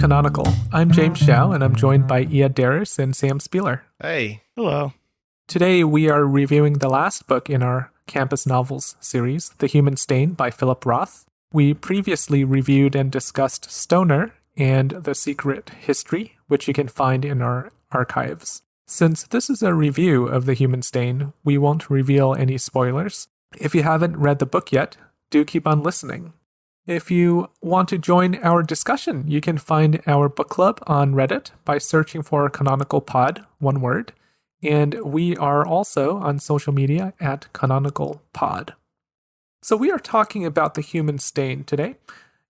Canonical. I'm James Xiao, and I'm joined by Ia Darris and Sam Spieler. Hey. Hello. Today, we are reviewing the last book in our campus novels series, The Human Stain by Philip Roth. We previously reviewed and discussed Stoner and The Secret History, which you can find in our archives. Since this is a review of The Human Stain, we won't reveal any spoilers. If you haven't read the book yet, do keep on listening. If you want to join our discussion, you can find our book club on Reddit by searching for Canonical Pod, one word. And we are also on social media at Canonical Pod. So we are talking about The Human Stain today.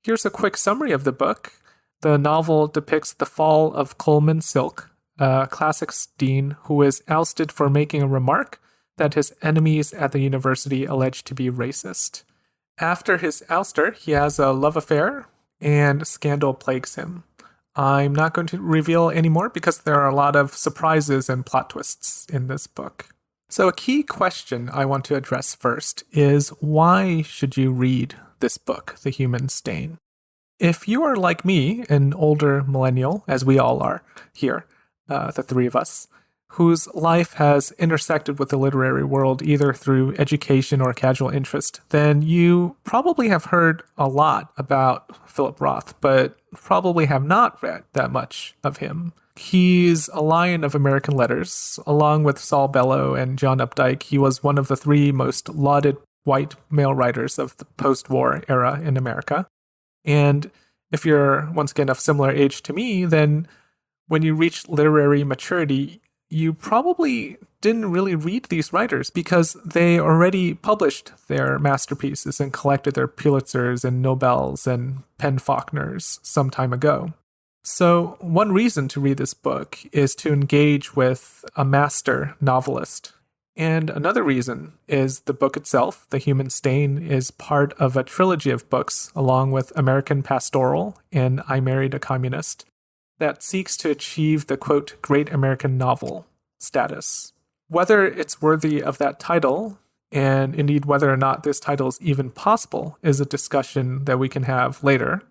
Here's a quick summary of the book. The novel depicts the fall of Coleman Silk, a classics dean who is ousted for making a remark that his enemies at the university allege to be racist. After his ouster, he has a love affair, and scandal plagues him. I'm not going to reveal any more because there are a lot of surprises and plot twists in this book. So a key question I want to address first is, why should you read this book, The Human Stain? If you are like me, an older millennial, as we all are here, the three of us, whose life has intersected with the literary world either through education or casual interest, then you probably have heard a lot about Philip Roth, but probably have not read that much of him. He's a lion of American letters. Along with Saul Bellow and John Updike, he was one of the three most lauded white male writers of the post-war era in America. And if you're, once again, of similar age to me, then when you reach literary maturity, you probably didn't really read these writers because they already published their masterpieces and collected their Pulitzers and Nobels and Faulkners some time ago. So one reason to read this book is to engage with a master novelist. And another reason is the book itself, The Human Stain, is part of a trilogy of books along with American Pastoral and I Married a Communist, that seeks to achieve the, quote, great American novel status. Whether it's worthy of that title, and indeed whether or not this title is even possible, is a discussion that we can have later.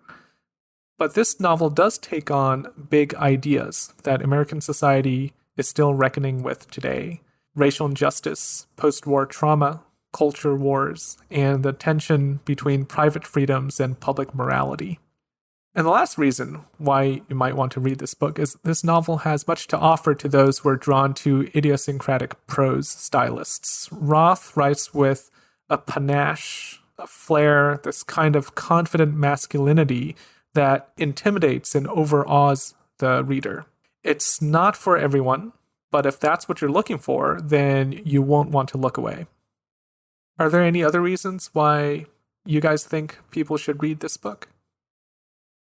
But this novel does take on big ideas that American society is still reckoning with today. Racial injustice, post-war trauma, culture wars, and the tension between private freedoms and public morality. And the last reason why you might want to read this book is this novel has much to offer to those who are drawn to idiosyncratic prose stylists. Roth writes with a panache, a flair, this kind of confident masculinity that intimidates and overawes the reader. It's not for everyone, but if that's what you're looking for, then you won't want to look away. Are there any other reasons why you guys think people should read this book?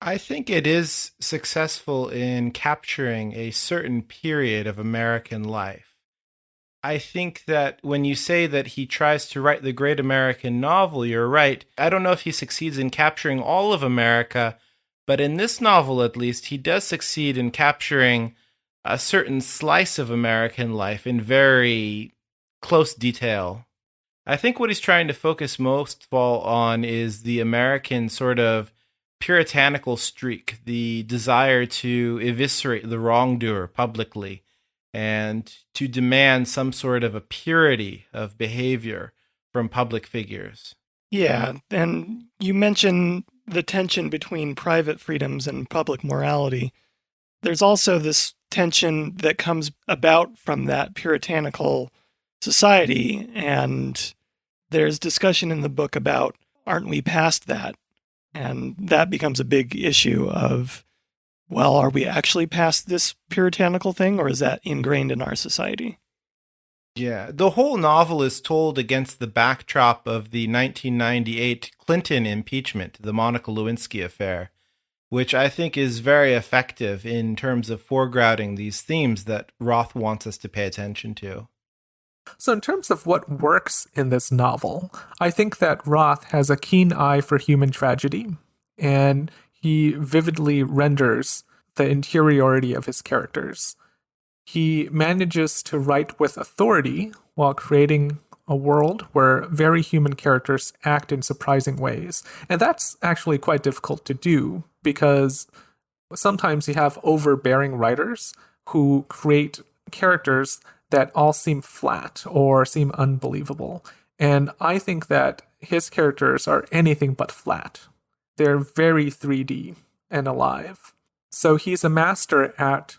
I think it is successful in capturing a certain period of American life. I think that when you say that he tries to write the great American novel, you're right. I don't know if he succeeds in capturing all of America, but in this novel at least, he does succeed in capturing a certain slice of American life in very close detail. I think what he's trying to focus most of all on is the American sort of puritanical streak, the desire to eviscerate the wrongdoer publicly and to demand some sort of a purity of behavior from public figures. Yeah, and you mentioned the tension between private freedoms and public morality. There's also this tension that comes about from that puritanical society, and there's discussion in the book about, aren't we past that? And that becomes a big issue of, well, are we actually past this puritanical thing, or is that ingrained in our society? Yeah, the whole novel is told against the backdrop of the 1998 Clinton impeachment, the Monica Lewinsky affair, which I think is very effective in terms of foregrounding these themes that Roth wants us to pay attention to. So in terms of what works in this novel, I think that Roth has a keen eye for human tragedy, and he vividly renders the interiority of his characters. He manages to write with authority while creating a world where very human characters act in surprising ways. And that's actually quite difficult to do because Sometimes you have overbearing writers who create characters that all seem flat or seem unbelievable. And I think that his characters are anything but flat. They're very 3D and alive. So he's a master at,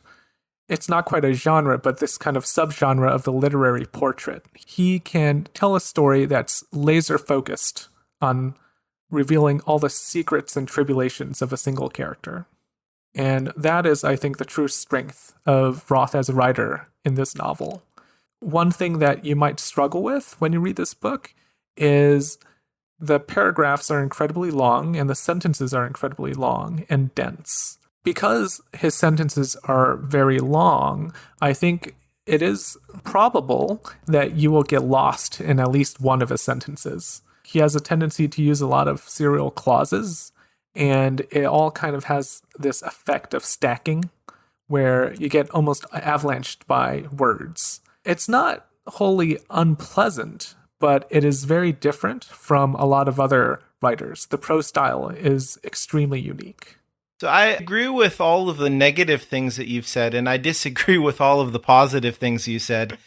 it's not quite a genre, but this kind of subgenre of the literary portrait. He can tell a story that's laser focused on revealing all the secrets and tribulations of a single character. And that is, I think, the true strength of Roth as a writer in this novel. One thing that you might struggle with when you read this book is the paragraphs are incredibly long and the sentences are incredibly long and dense. Because his sentences are very long, I think it is probable that you will get lost in at least one of his sentences. He has a tendency to use a lot of serial clauses, and it all kind of has this effect of stacking where you get almost avalanched by words. It's not wholly unpleasant, but it is very different from a lot of other writers. The prose style is extremely unique. So I agree with all of the negative things that you've said, and I disagree with all of the positive things you said,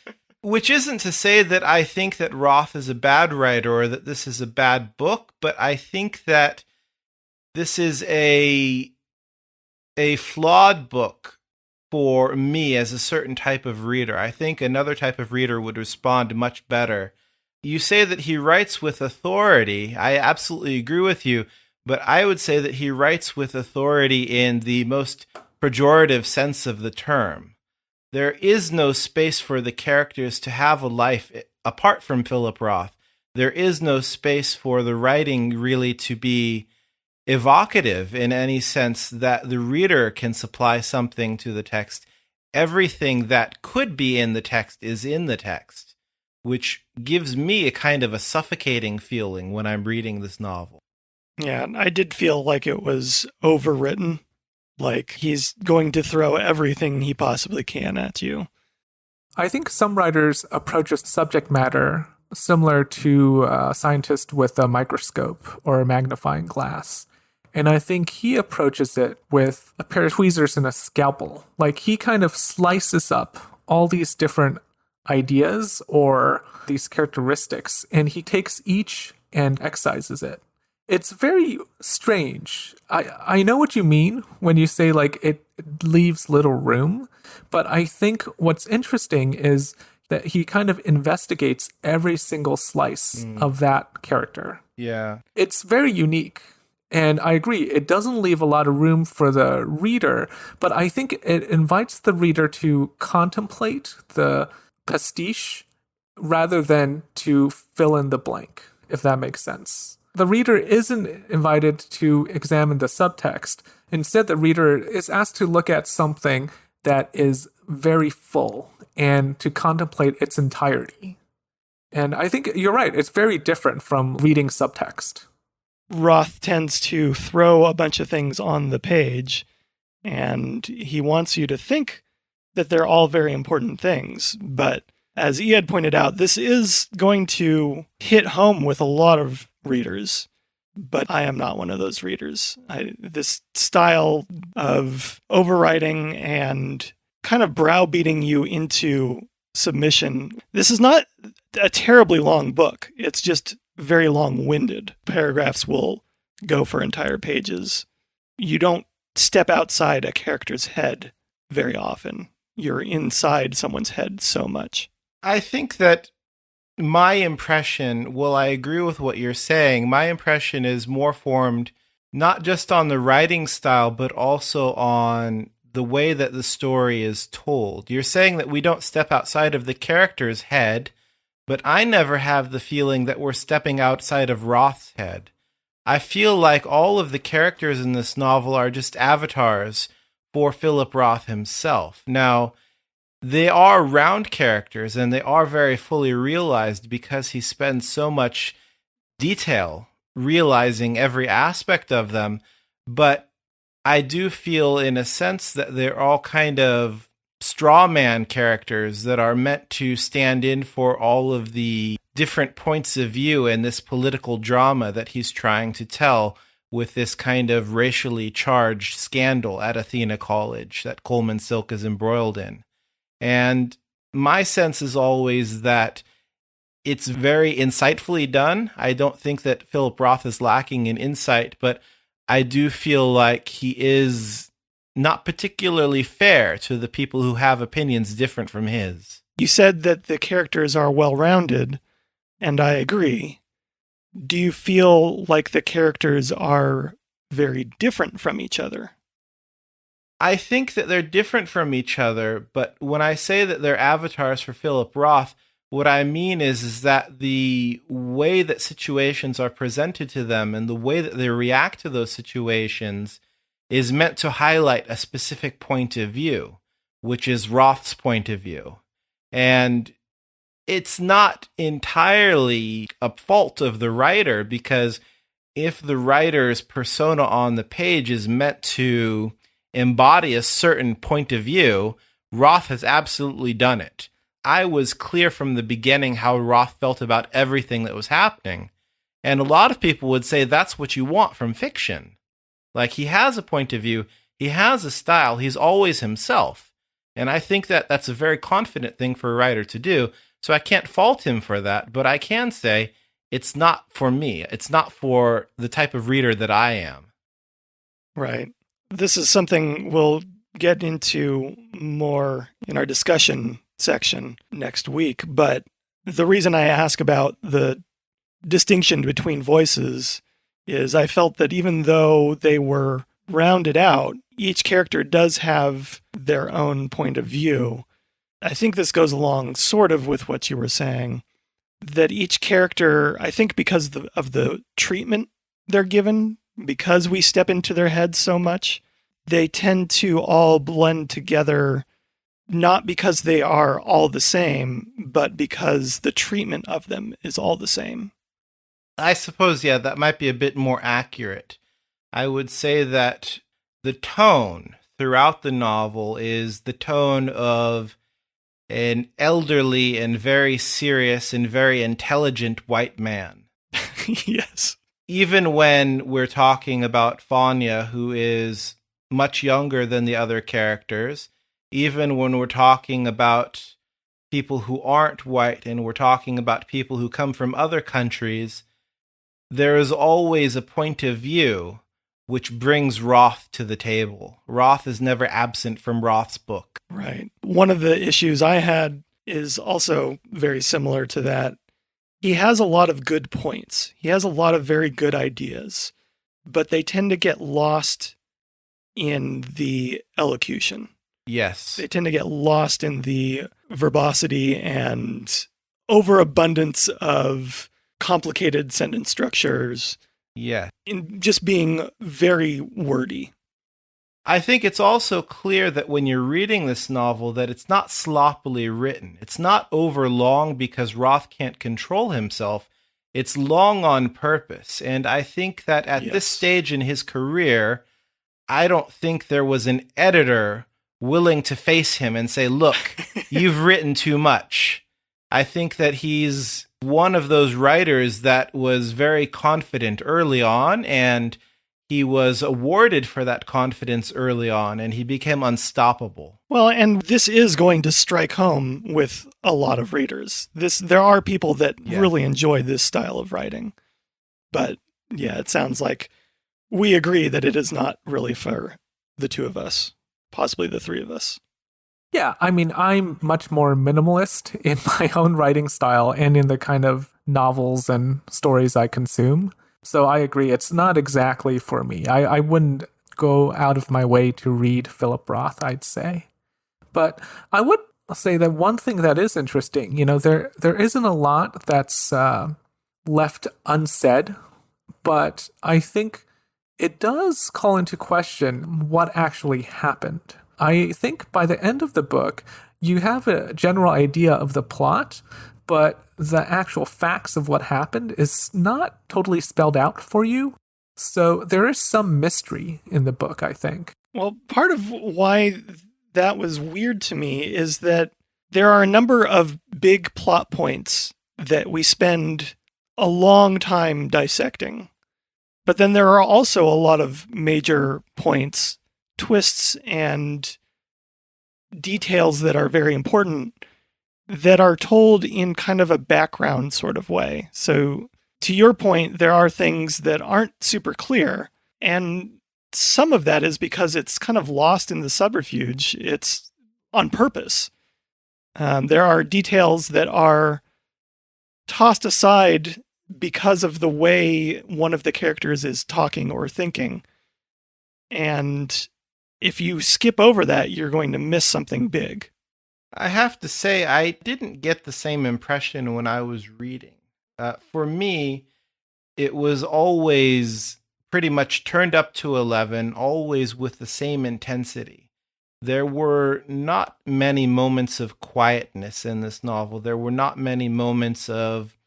which isn't to say that I think that Roth is a bad writer or that this is a bad book, but I think that this is a flawed book for me as a certain type of reader. I think another type of reader would respond much better. You say that he writes with authority. I absolutely agree with you, but I would say that he writes with authority in the most pejorative sense of the term. There is no space for the characters to have a life apart from Philip Roth. There is no space for the writing really to be evocative in any sense that the reader can supply something to the text. Everything that could be in the text is in the text, which gives me a kind of a suffocating feeling when I'm reading this novel. Yeah, I did feel like it was overwritten, like he's going to throw everything he possibly can at you. I think some writers approach a subject matter similar to a scientist with a microscope or a magnifying glass. And I think he approaches it with a pair of tweezers and a scalpel. Like he kind of slices up all these different ideas or these characteristics, and he takes each and excises it. It's very strange. I know what you mean when you say like it leaves little room, but I think what's interesting is that he kind of investigates every single slice of that character. Yeah. It's very unique. And I agree, it doesn't leave a lot of room for the reader, but I think it invites the reader to contemplate the pastiche rather than to fill in the blank, if that makes sense. The reader isn't invited to examine the subtext. Instead, the reader is asked to look at something that is very full and to contemplate its entirety. And I think you're right, it's very different from reading subtext. Roth tends to throw a bunch of things on the page, and he wants you to think that they're all very important things. But as Iad pointed out, this is going to hit home with a lot of readers, but I am not one of those readers. This style of overwriting and kind of browbeating you into submission, this is not a terribly long book. It's just very long-winded. Paragraphs will go for entire pages. You don't step outside a character's head very often. You're inside someone's head so much. I think that my impression, well, I agree with what you're saying. My impression is more formed not just on the writing style, but also on the way that the story is told. You're saying that we don't step outside of the character's head, but I never have the feeling that we're stepping outside of Roth's head. I feel like all of the characters in this novel are just avatars for Philip Roth himself. Now, they are round characters, and they are very fully realized because he spends so much detail realizing every aspect of them, but I do feel in a sense that they're all kind of straw man characters that are meant to stand in for all of the different points of view in this political drama that he's trying to tell with this kind of racially charged scandal at Athena College that Coleman Silk is embroiled in. And my sense is always that it's very insightfully done. I don't think that Philip Roth is lacking in insight, but I do feel like he is not particularly fair to the people who have opinions different from his. You said that the characters are well-rounded, and I agree. Do you feel like the characters are very different from each other? I think that they're different from each other, but when I say that they're avatars for Philip Roth, what I mean is that the way that situations are presented to them and the way that they react to those situations is meant to highlight a specific point of view, which is Roth's point of view. And it's not entirely a fault of the writer, because if the writer's persona on the page is meant to embody a certain point of view, Roth has absolutely done it. I was clear from the beginning how Roth felt about everything that was happening. And a lot of people would say that's what you want from fiction. Like, he has a point of view, he has a style, he's always himself. And I think that that's a very confident thing for a writer to do. So I can't fault him for that, but I can say it's not for me. It's not for the type of reader that I am. Right. This is something we'll get into more in our discussion section next week, but the reason I ask about the distinction between voices is I felt that even though they were rounded out, each character does have their own point of view. I think this goes along sort of with what you were saying, that each character, I think because of the treatment they're given, because we step into their heads so much, they tend to all blend together, not because they are all the same, but because the treatment of them is all the same. I suppose, yeah, that might be a bit more accurate. I would say that the tone throughout the novel is the tone of an elderly and very serious and very intelligent white man. Yes. Even when we're talking about Fanya, who is much younger than the other characters, even when we're talking about people who aren't white and we're talking about people who come from other countries, there is always a point of view which brings Roth to the table. Roth is never absent from Roth's book. Right. One of the issues I had is also very similar to that. He has a lot of good points. He has a lot of very good ideas, but they tend to get lost in the elocution. Yes. They tend to get lost in the verbosity and overabundance of complicated sentence structures. Yeah. In just being very wordy. I think it's also clear that when you're reading this novel that it's not sloppily written. It's not overlong because Roth can't control himself. It's long on purpose. And I think that at this stage in his career, I don't think there was an editor willing to face him and say, look, you've written too much. I think that he's one of those writers that was very confident early on, and he was awarded for that confidence early on, and he became unstoppable. Well, and this is going to strike home with a lot of readers. There are people that really enjoy this style of writing. But yeah, it sounds like we agree that it is not really for the two of us, possibly the three of us. Yeah, I mean, I'm much more minimalist in my own writing style and in the kind of novels and stories I consume. So I agree, it's not exactly for me. I wouldn't go out of my way to read Philip Roth, I'd say. But I would say that one thing that is interesting, there isn't a lot that's left unsaid, but I think it does call into question what actually happened. I think by the end of the book, you have a general idea of the plot, but the actual facts of what happened is not totally spelled out for you. So there is some mystery in the book, I think. Well, part of why that was weird to me is that there are a number of big plot points that we spend a long time dissecting. But then there are also a lot of major points, twists, and details that are very important that are told in kind of a background sort of way. So to your point, there are things that aren't super clear, and some of that is because it's kind of lost in the subterfuge. It's on purpose. There are details that are tossed aside because of the way one of the characters is talking or thinking. And if you skip over that, you're going to miss something big. I have to say, I didn't get the same impression when I was reading. For me, it was always pretty much turned up to 11, always with the same intensity. There were not many moments of quietness in this novel. There were not many moments of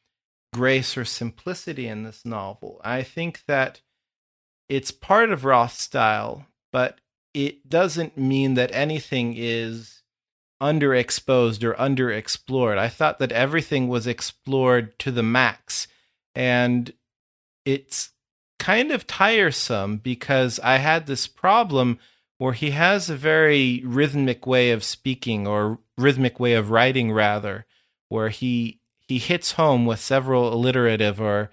grace or simplicity in this novel. I think that it's part of Roth's style, but it doesn't mean that anything is underexposed or underexplored. I thought that everything was explored to the max, and it's kind of tiresome because I had this problem where he has a very rhythmic way of speaking, or rhythmic way of writing rather, where he hits home with several alliterative or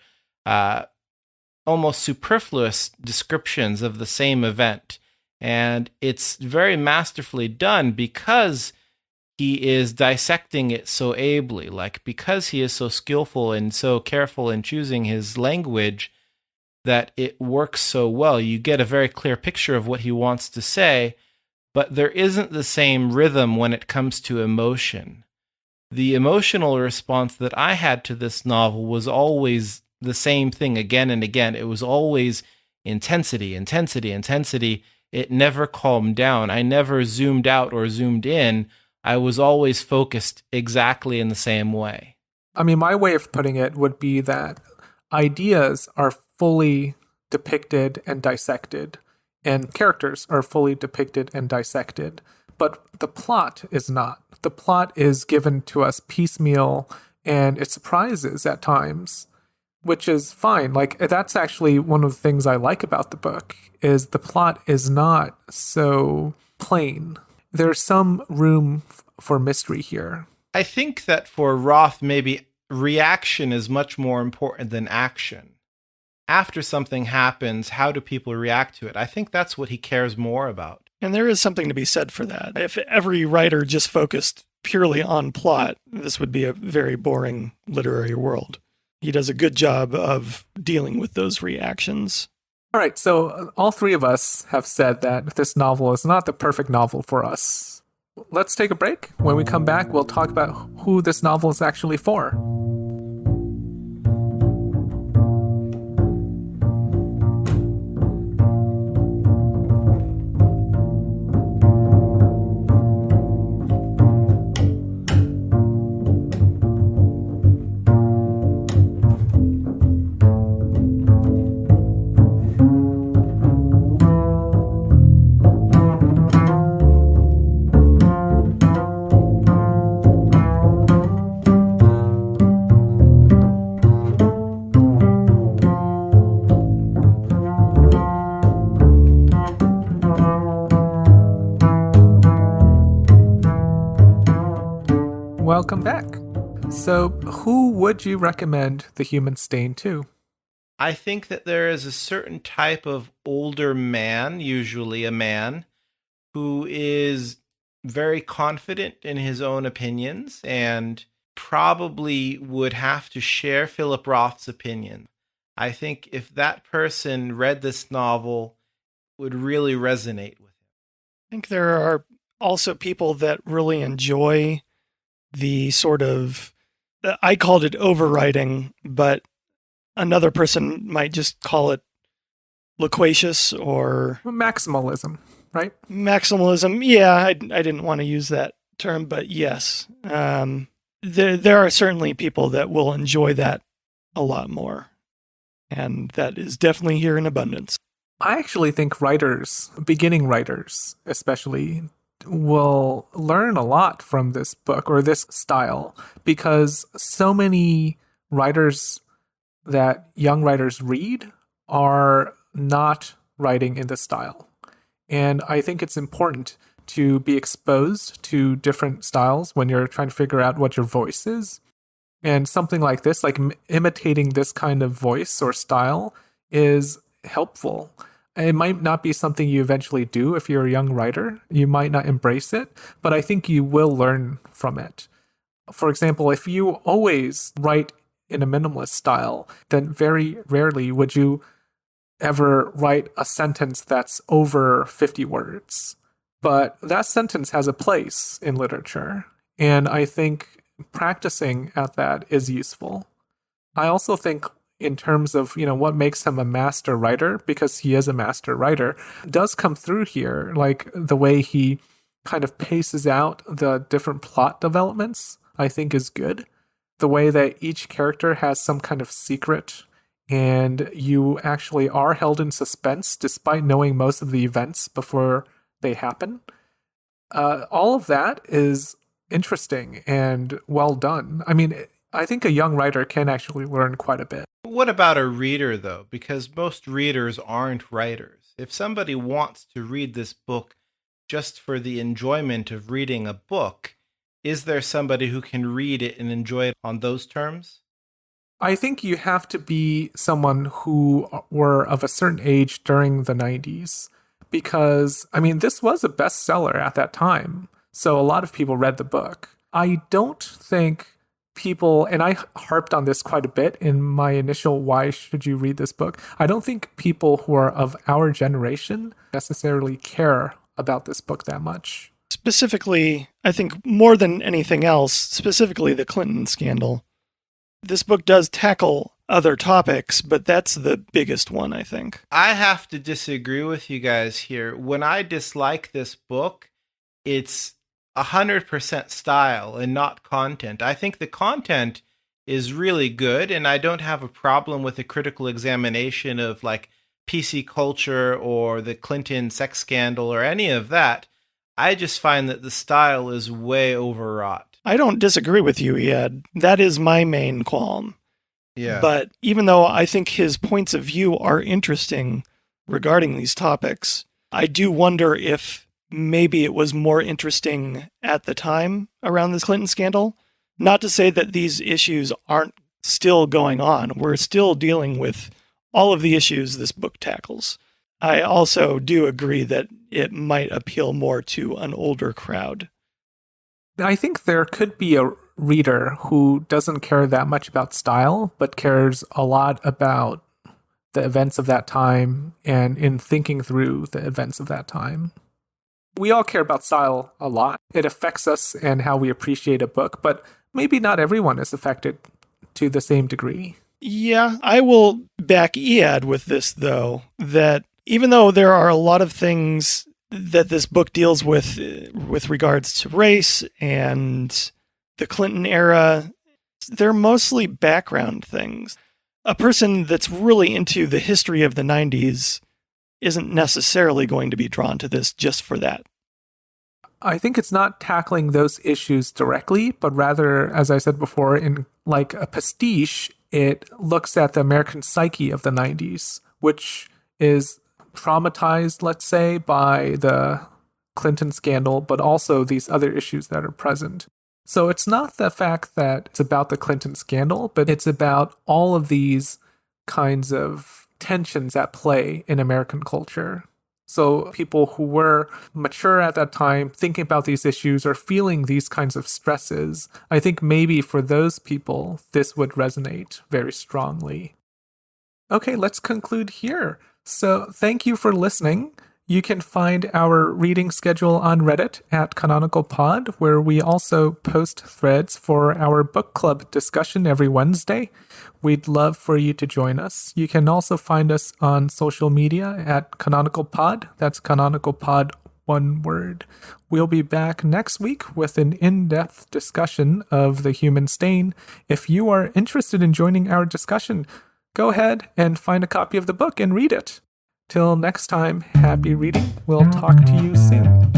almost superfluous descriptions of the same event. And it's very masterfully done because he is dissecting it so ably, like because he is so skillful and so careful in choosing his language that it works so well. You get a very clear picture of what he wants to say, but there isn't the same rhythm when it comes to emotion. The emotional response that I had to this novel was always the same thing again and again. It was always intensity, intensity, intensity. It never calmed down. I never zoomed out or zoomed in. I was always focused exactly in the same way. I mean, my way of putting it would be that ideas are fully depicted and dissected, and characters are fully depicted and dissected, but the plot is not. The plot is given to us piecemeal, and it surprises at times, which is fine. Like, that's actually one of the things I like about the book, is the plot is not so plain. There's some room for mystery here. I think that for Roth, maybe reaction is much more important than action. After something happens, how do people react to it? I think that's what he cares more about. And there is something to be said for that. If every writer just focused purely on plot, this would be a very boring literary world. He does a good job of dealing with those reactions. All right, so all three of us have said that this novel is not the perfect novel for us. Let's take a break. When we come back, we'll talk about who this novel is actually for. Welcome back. So, who would you recommend The Human Stain to? I think that there is a certain type of older man, usually a man, who is very confident in his own opinions and probably would have to share Philip Roth's opinion. I think if that person read this novel, it would really resonate with him. I think there are also people that really enjoy the sort of, I called it overwriting, but another person might just call it loquacious or Maximalism, right? maximalism. Yeah, I didn't want to use that term, but yes. There are certainly people that will enjoy that a lot more. And that is definitely here in abundance. I actually think writers, beginning writers especially, will learn a lot from this book or this style, because so many writers that young writers read are not writing in this style. And I think it's important to be exposed to different styles when you're trying to figure out what your voice is. And something like this, like imitating this kind of voice or style, is helpful. It might not be something you eventually do if you're a young writer. You might not embrace it, but I think you will learn from it. For example, if you always write in a minimalist style, then very rarely would you ever write a sentence that's over 50 words. But that sentence has a place in literature, and I think practicing at that is useful. I also think in terms of, what makes him a master writer, because he is a master writer, does come through here, like the way he kind of paces out the different plot developments, I think is good. The way that each character has some kind of secret, and you actually are held in suspense despite knowing most of the events before they happen. All of that is interesting and well done. I mean, I think a young writer can actually learn quite a bit. What about a reader, though? Because most readers aren't writers. If somebody wants to read this book just for the enjoyment of reading a book, is there somebody who can read it and enjoy it on those terms? I think you have to be someone who were of a certain age during the 90s, because, this was a bestseller at that time. So a lot of people read the book. I don't think people, and I harped on this quite a bit in my initial why should you read this book, I don't think people who are of our generation necessarily care about this book that much. Specifically, I think more than anything else, specifically the Clinton scandal. This book does tackle other topics, but that's the biggest one, I think. I have to disagree with you guys here. When I dislike this book, it's 100% style and not content. I think the content is really good, and I don't have a problem with a critical examination of like PC culture or the Clinton sex scandal or any of that. I just find that the style is way overwrought. I don't disagree with you, Ed. That is my main qualm. Yeah. But even though I think his points of view are interesting regarding these topics, I do wonder if maybe it was more interesting at the time around this Clinton scandal. Not to say that these issues aren't still going on. We're still dealing with all of the issues this book tackles. I also do agree that it might appeal more to an older crowd. I think there could be a reader who doesn't care that much about style, but cares a lot about the events of that time and in thinking through the events of that time. We all care about style a lot. It affects us and how we appreciate a book, but maybe not everyone is affected to the same degree. Yeah, I will back Iad with this, though, that even though there are a lot of things that this book deals with regards to race and the Clinton era, they're mostly background things. A person that's really into the history of the 90s isn't necessarily going to be drawn to this just for that. I think it's not tackling those issues directly, but rather, as I said before, in like a pastiche, it looks at the American psyche of the 90s, which is traumatized, let's say, by the Clinton scandal, but also these other issues that are present. So it's not the fact that it's about the Clinton scandal, but it's about all of these kinds of tensions at play in American culture. So people who were mature at that time, thinking about these issues or feeling these kinds of stresses, I think maybe for those people, this would resonate very strongly. Okay, let's conclude here. So thank you for listening. You can find our reading schedule on Reddit at Canonical Pod, where we also post threads for our book club discussion every Wednesday. We'd love for you to join us. You can also find us on social media at Canonical Pod. That's Canonical Pod, one word. We'll be back next week with an in-depth discussion of The Human Stain. If you are interested in joining our discussion, go ahead and find a copy of the book and read it. Till next time, happy reading. We'll talk to you soon.